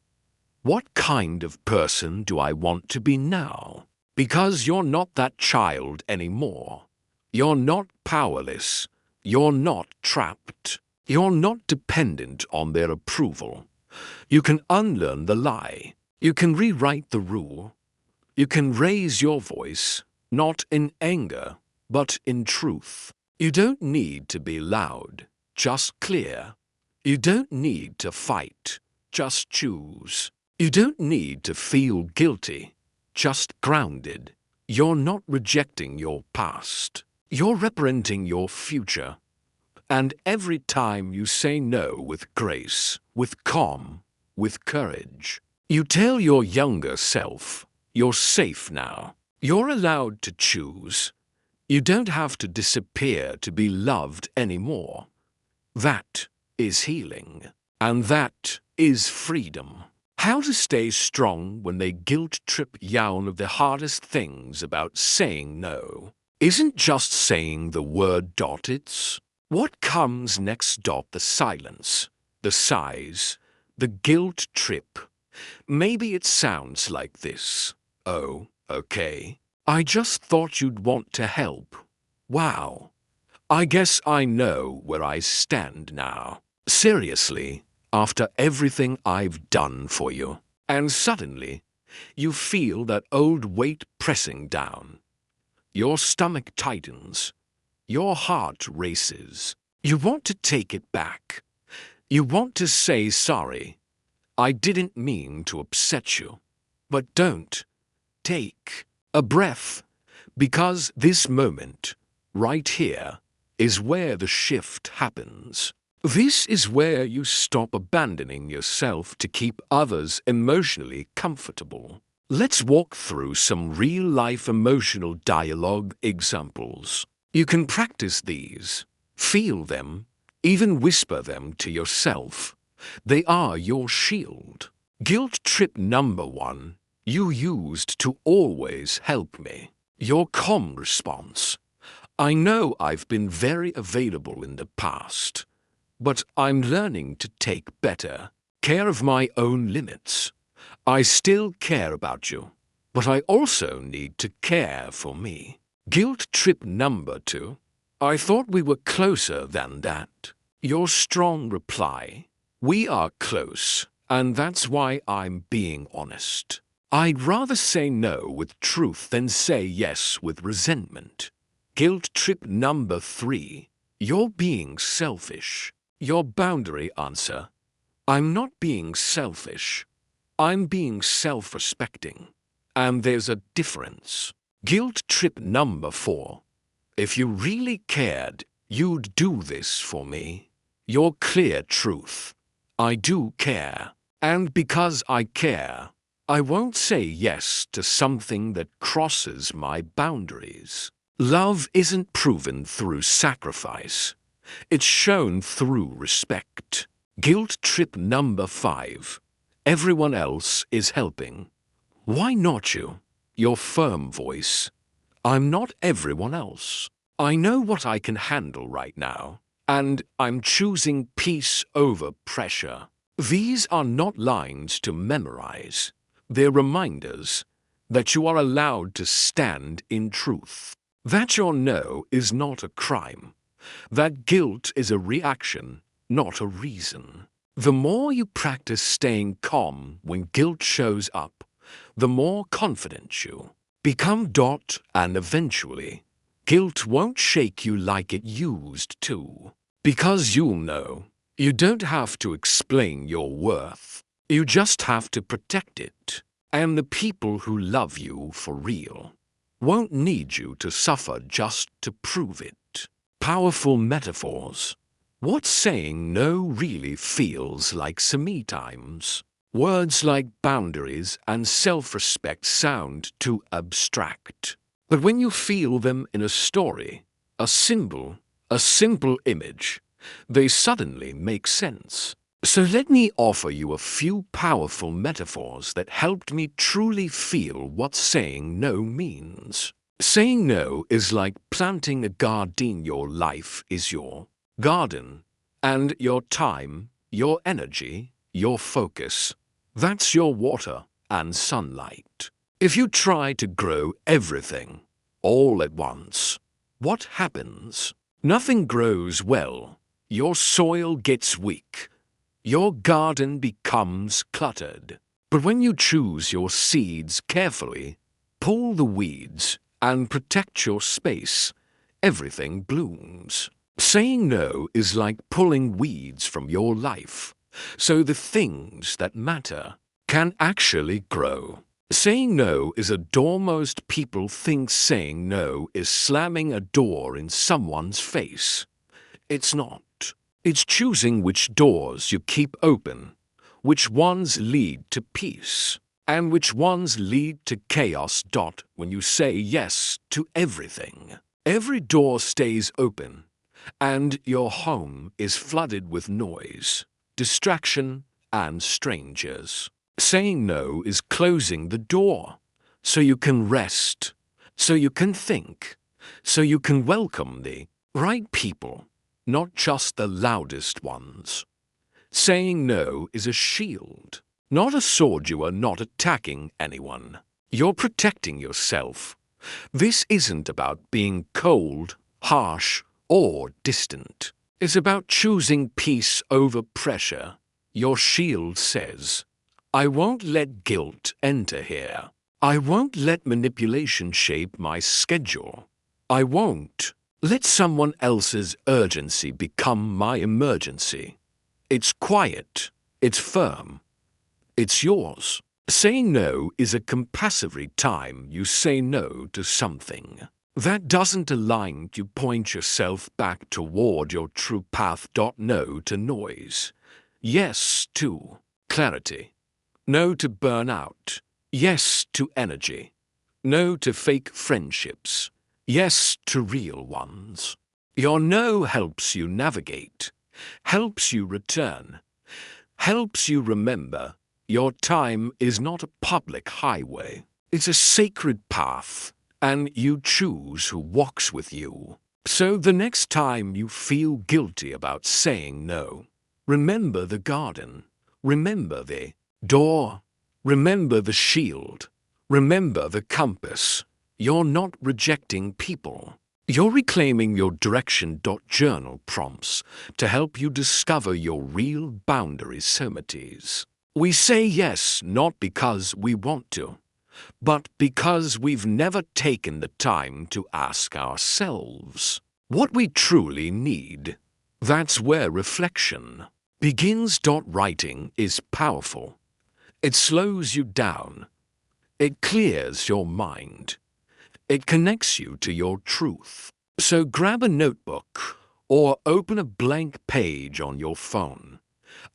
What kind of person do I want to be now? Because you're not that child anymore. You're not powerless. You're not trapped. You're not dependent on their approval. You can unlearn the lie. You can rewrite the rule. You can raise your voice, not in anger, but in truth. You don't need to be loud, just clear. You don't need to fight, just choose. You don't need to feel guilty, just grounded. You're not rejecting your past. You're representing your future. And every time you say no with grace, with calm, with courage, you tell your younger self, you're safe now. You're allowed to choose. You don't have to disappear to be loved anymore. That is healing. And that is freedom. How to stay strong when they guilt trip you on of the hardest things about saying no. Isn't just saying the word dot, it's what comes next dot, the silence, the sighs, the guilt trip. Maybe it sounds like this. Oh, okay. I just thought you'd want to help. Wow. I guess I know where I stand now. Seriously, after everything I've done for you. And suddenly, you feel that old weight pressing down. Your stomach tightens. Your heart races. You want to take it back. You want to say sorry. I didn't mean to upset you. But don't. Take a breath. Because this moment, right here, is where the shift happens. This is where you stop abandoning yourself to keep others emotionally comfortable. Let's walk through some real-life emotional dialogue examples. You can practice these, feel them, even whisper them to yourself. They are your shield. Guilt trip number 1. You used to always help me. Your calm response. I know I've been very available in the past, but I'm learning to take better care of my own limits. I still care about you, but I also need to care for me. Guilt trip number 2. I thought we were closer than that. Your strong reply. We are close, and that's why I'm being honest. I'd rather say no with truth than say yes with resentment. Guilt trip number 3. You're being selfish. Your boundary answer. I'm not being selfish. I'm being self-respecting. And there's a difference. Guilt trip number 4. If you really cared, you'd do this for me. Your clear truth. I do care. And because I care, I won't say yes to something that crosses my boundaries. Love isn't proven through sacrifice. It's shown through respect. Guilt trip number 5. Everyone else is helping. Why not you? Your firm voice. I'm not everyone else. I know what I can handle right now, and I'm choosing peace over pressure. These are not lines to memorize. They're reminders that you are allowed to stand in truth. That your no is not a crime. That guilt is a reaction, not a reason. The more you practice staying calm when guilt shows up, the more confident you become. And eventually, guilt won't shake you like it used to. Because you'll know, you don't have to explain your worth. You just have to protect it. And the people who love you for real won't need you to suffer just to prove it. Powerful metaphors. What saying no really feels like sometimes. Words like boundaries and self-respect sound too abstract. But when you feel them in a story, a symbol, a simple image, they suddenly make sense. So let me offer you a few powerful metaphors that helped me truly feel what saying no means. Saying no is like planting a garden. Your life is your garden, and your time, your energy, your focus, that's your water and sunlight. If you try to grow everything all at once, what happens? Nothing grows well. Your soil gets weak. Your garden becomes cluttered. But when you choose your seeds carefully, pull the weeds, and protect your space, everything blooms. Saying no is like pulling weeds from your life, so the things that matter can actually grow. Saying no is a door. Most people think saying no is slamming a door in someone's face. It's not. It's choosing which doors you keep open, which ones lead to peace, and which ones lead to chaos. When you say yes to everything, every door stays open, and your home is flooded with noise, distraction, and strangers. Saying no is closing the door, so you can rest, so you can think, so you can welcome the right people, not just the loudest ones. Saying no is a shield, not a sword. You are not attacking anyone. You're protecting yourself. This isn't about being cold, harsh, or distant. It's about choosing peace over pressure. Your shield says, I won't let guilt enter here. I won't let manipulation shape my schedule. I won't let someone else's urgency become my emergency. It's quiet. It's firm. It's yours. Saying no is a compulsory time you say no to something that doesn't align. You point yourself back toward your true path. No to noise. Yes to clarity. No to burnout. Yes to energy. No to fake friendships. Yes to real ones. Your no helps you navigate, helps you return, helps you remember your time is not a public highway. It's a sacred path, and you choose who walks with you. So the next time you feel guilty about saying no, remember the garden, remember the door, remember the shield, remember the compass. You're not rejecting people. You're reclaiming your direction. Journal prompts to help you discover your real boundaries. Somates. We say yes not because we want to, but because we've never taken the time to ask ourselves what we truly need. That's where reflection begins. Writing is powerful. It slows you down. It clears your mind. It connects you to your truth. So grab a notebook or open a blank page on your phone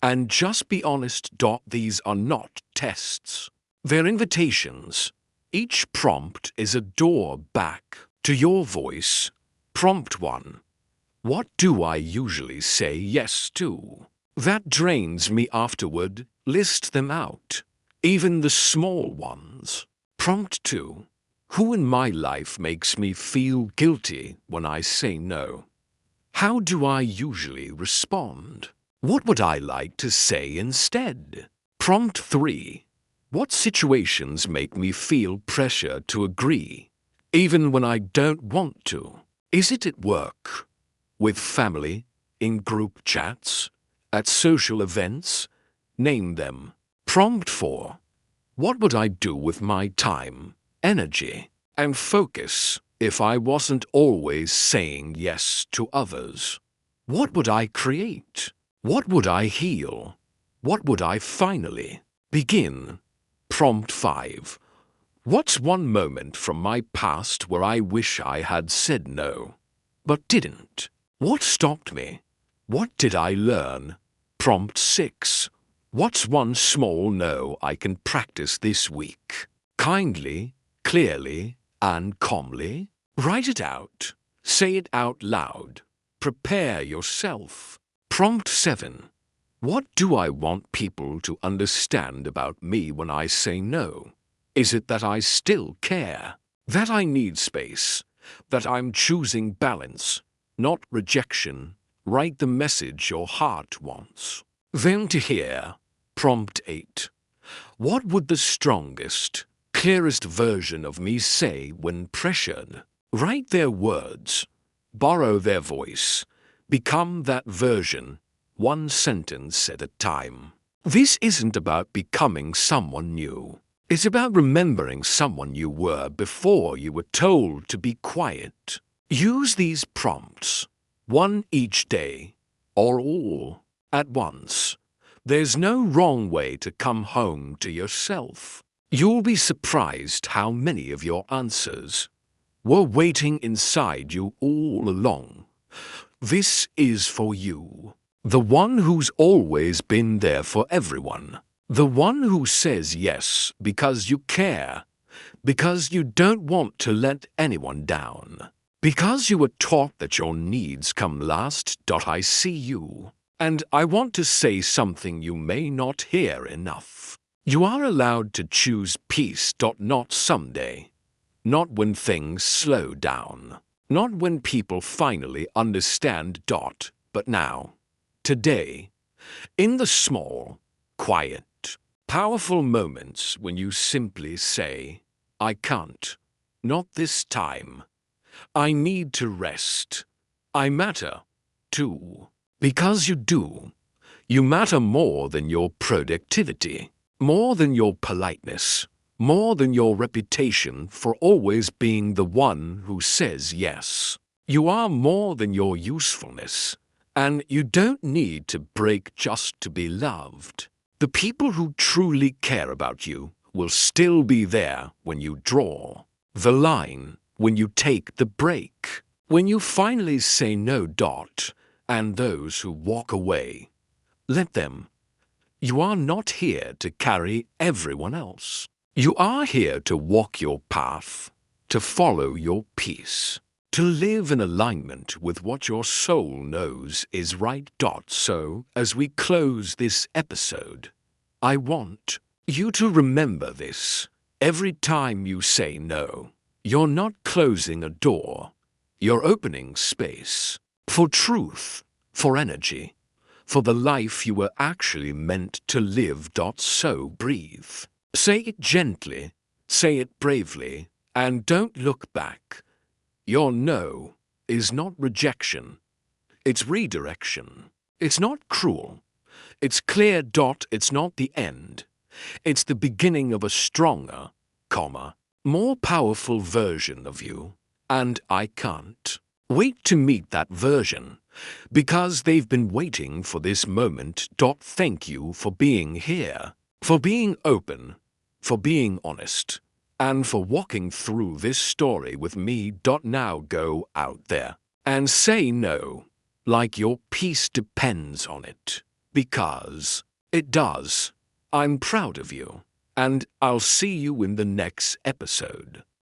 and just be honest. These are not tests. They're invitations. Each prompt is a door back to your voice. Prompt 1. What do I usually say yes to? That drains me afterward. List them out, even the small ones. Prompt 2. Who in my life makes me feel guilty when I say no? How do I usually respond? What would I like to say instead? Prompt 3. What situations make me feel pressure to agree, even when I don't want to? Is it at work, with family, in group chats, at social events? Name them. Prompt 4. What would I do with my time, energy, and focus if I wasn't always saying yes to others? What would I create? What would I heal? What would I finally begin? Prompt 5. What's one moment from my past where I wish I had said no, but didn't? What stopped me? What did I learn? Prompt 6. What's one small no I can practice this week? Kindly, clearly, and calmly? Write it out. Say it out loud. Prepare yourself. Prompt 7. What do I want people to understand about me when I say no? Is it that I still care? That I need space? That I'm choosing balance, not rejection? Write the message your heart wants. Then to hear. Prompt 8. What would the strongest, clearest version of me say when pressured? Write their words. Borrow their voice. Become that version, one sentence at a time. This isn't about becoming someone new. It's about remembering someone you were before you were told to be quiet. Use these prompts, one each day, or all at once. There's no wrong way to come home to yourself. You'll be surprised how many of your answers were waiting inside you all along. This is for you, the one who's always been there for everyone, the one who says yes because you care, because you don't want to let anyone down, because you were taught that your needs come last. I see you. And I want to say something you may not hear enough. You are allowed to choose peace. Not someday. Not when things slow down. Not when people finally understand. But now. Today. In the small, quiet, powerful moments when you simply say, I can't. Not this time. I need to rest. I matter, too. Because you do. You matter more than your productivity, more than your politeness, more than your reputation for always being the one who says yes. You are more than your usefulness, and you don't need to break just to be loved. The people who truly care about you will still be there when you draw the line, when you take the break, when you finally say no. And those who walk away, let them. You are not here to carry everyone else. You are here to walk your path, to follow your peace, to live in alignment with what your soul knows is right. So, as we close this episode, I want you to remember this. Every time you say no, you're not closing a door, you're opening space. For truth, for energy, for the life you were actually meant to live. So breathe. Say it gently, say it bravely, and don't look back. Your no is not rejection. It's redirection. It's not cruel. It's clear. It's not the end. It's the beginning of a stronger, more powerful version of you. And I can't wait to meet that version, because they've been waiting for this moment. Thank you for being here, for being open, for being honest, and for walking through this story with me. Now go out there and say no, like your peace depends on it, because it does. I'm proud of you, and I'll see you in the next episode.